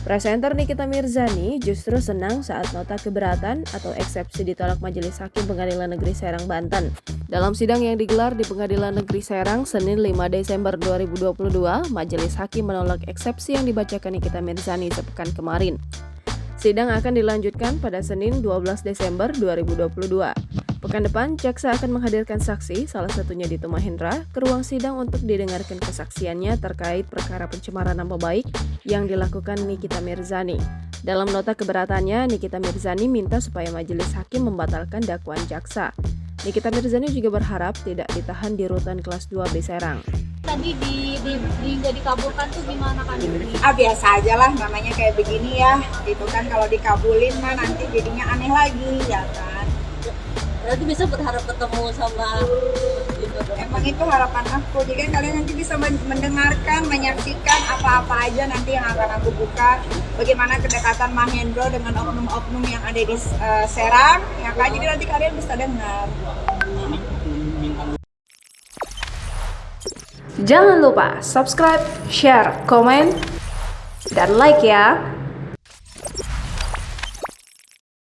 Presenter Nikita Mirzani justru senang saat nota keberatan atau eksepsi ditolak Majelis Hakim Pengadilan Negeri Serang, Banten. Dalam sidang yang digelar di Pengadilan Negeri Serang Senin 5 Desember 2022, Majelis Hakim menolak eksepsi yang dibacakan Nikita Mirzani sepekan kemarin. Sidang akan dilanjutkan pada Senin 12 Desember 2022. Pekan depan, jaksa akan menghadirkan saksi, salah satunya Dito Mahendra, ke ruang sidang untuk didengarkan kesaksiannya terkait perkara pencemaran nama baik yang dilakukan Nikita Mirzani. Dalam nota keberatannya, Nikita Mirzani minta supaya majelis hakim membatalkan dakwaan jaksa. Nikita Mirzani juga berharap tidak ditahan di rutan kelas 2B Serang. Tadi nggak dikabulkan tuh gimana kan? Biasa aja lah, namanya kayak begini ya. Itu kan kalau dikabulin mah nanti jadinya aneh lagi, ya kan. Berarti bisa berharap ketemu sama Emang itu harapan aku. Jadi kan kalian nanti bisa mendengarkan, menyaksikan apa-apa aja nanti yang akan aku buka. Bagaimana kedekatan Mahendro dengan oknum-oknum yang ada di Serang, ya kan? Jadi nanti kalian bisa dengar. Jangan lupa subscribe, share, komen, dan like ya!